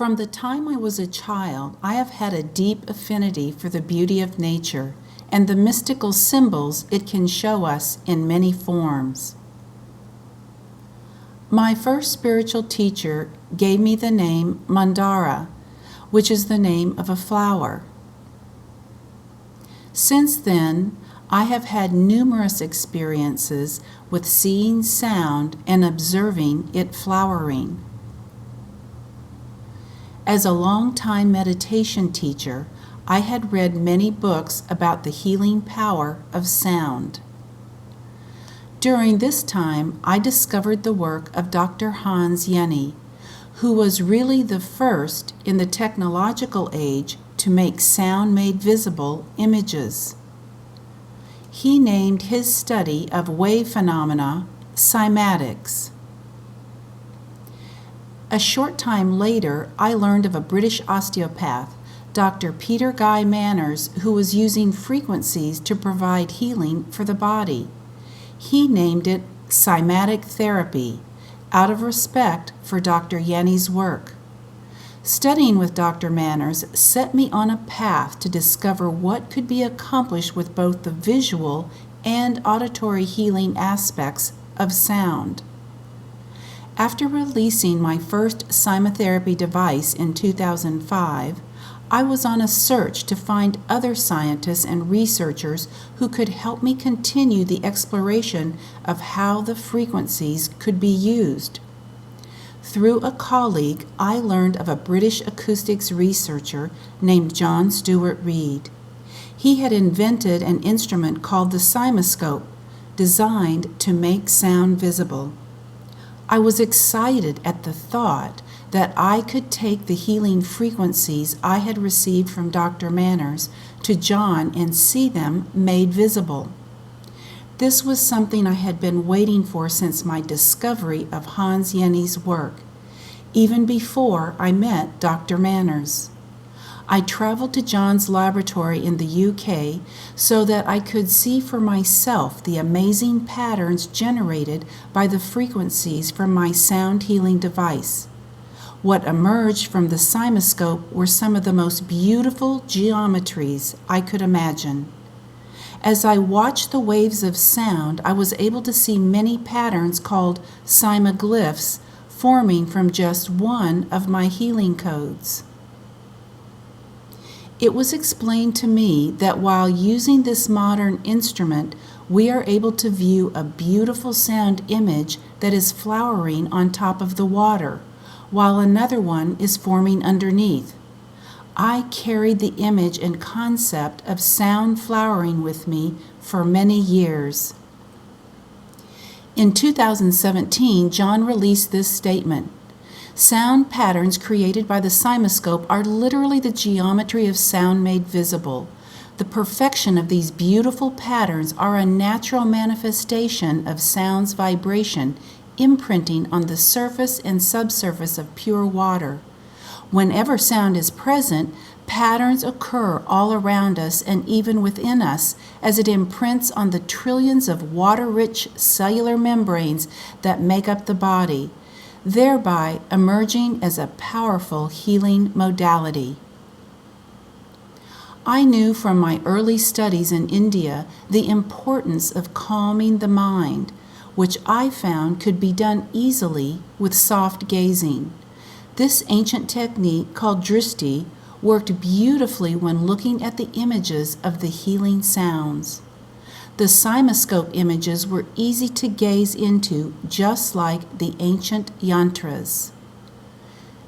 From the time I was a child, I have had a deep affinity for the beauty of nature and the mystical symbols it can show us in many forms. My first spiritual teacher gave me the name Mandara, which is the name of a flower. Since then, I have had numerous experiences with seeing sound and observing it flowering. As a long-time meditation teacher, I had read many books about the healing power of sound. During this time, I discovered the work of Dr. Hans Jenny, who was really the first in the technological age to make sound-made visible images. He named his study of wave phenomena Cymatics. A short time later, I learned of a British osteopath, Dr. Peter Guy Manners, who was using frequencies to provide healing for the body. He named it cymatic therapy, out of respect for Dr. Jenny's work. Studying with Dr. Manners set me on a path to discover what could be accomplished with both the visual and auditory healing aspects of sound. After releasing my first cymotherapy device in 2005, I was on a search to find other scientists and researchers who could help me continue the exploration of how the frequencies could be used. Through a colleague, I learned of a British acoustics researcher named John Stuart Reid. He had invented an instrument called the cymoscope, designed to make sound visible. I was excited at the thought that I could take the healing frequencies I had received from Dr. Manners to John and see them made visible. This was something I had been waiting for since my discovery of Hans Jenny's work, even before I met Dr. Manners. I traveled to John's laboratory in the UK so that I could see for myself the amazing patterns generated by the frequencies from my sound healing device. What emerged from the cymoscope were some of the most beautiful geometries I could imagine. As I watched the waves of sound, I was able to see many patterns called cymoglyphs forming from just one of my healing codes. It was explained to me that while using this modern instrument, we are able to view a beautiful sound image that is flowering on top of the water, while another one is forming underneath. I carried the image and concept of sound flowering with me for many years. In 2017, John released this statement: "Sound patterns created by the cymoscope are literally the geometry of sound made visible. The perfection of these beautiful patterns are a natural manifestation of sound's vibration, imprinting on the surface and subsurface of pure water. Whenever sound is present, patterns occur all around us and even within us as it imprints on the trillions of water-rich cellular membranes that make up the body, thereby emerging as a powerful healing modality." I knew from my early studies in India the importance of calming the mind, which I found could be done easily with soft gazing. This ancient technique, called drishti, worked beautifully when looking at the images of the healing sounds. The cymoscope images were easy to gaze into, just like the ancient yantras.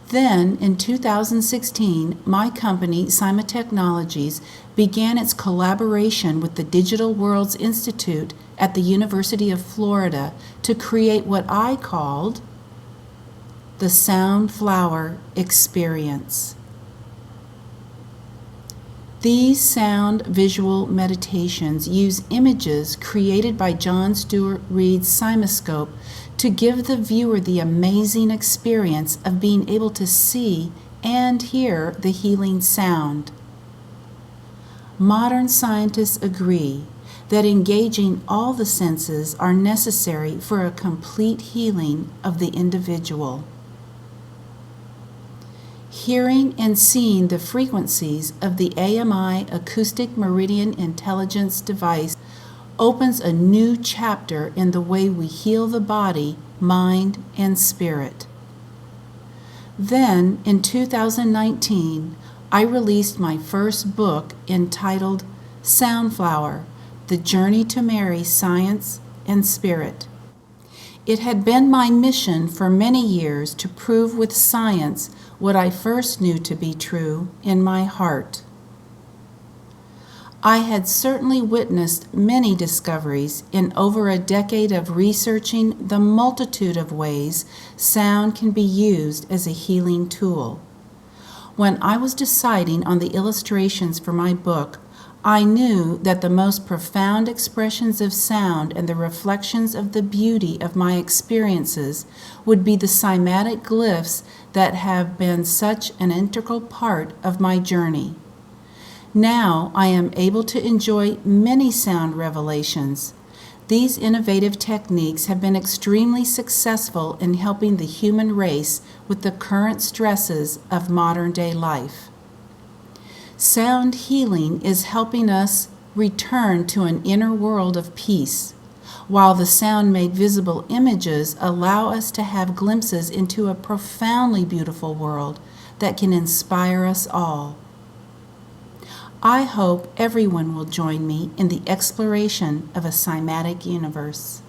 Then, in 2016, my company, Cymotechnologies, began its collaboration with the Digital Worlds Institute at the University of Florida to create what I called the Soundflower experience. These sound visual meditations use images created by John Stuart Reid's cymoscope to give the viewer the amazing experience of being able to see and hear the healing sound. Modern scientists agree that engaging all the senses are necessary for a complete healing of the individual. Hearing and seeing the frequencies of the AMI Acoustic Meridian Intelligence device opens a new chapter in the way we heal the body, mind, and spirit. Then, in 2019, I released my first book entitled Soundflower: The Journey to Marry Science and Spirit. It had been my mission for many years to prove with science what I first knew to be true in my heart. I had certainly witnessed many discoveries in over a decade of researching the multitude of ways sound can be used as a healing tool. When I was deciding on the illustrations for my book, I knew that the most profound expressions of sound and the reflections of the beauty of my experiences would be the cymatic glyphs that have been such an integral part of my journey. Now I am able to enjoy many sound revelations. These innovative techniques have been extremely successful in helping the human race with the current stresses of modern-day life. Sound healing is helping us return to an inner world of peace, while the sound-made visible images allow us to have glimpses into a profoundly beautiful world that can inspire us all. I hope everyone will join me in the exploration of a cymatic universe.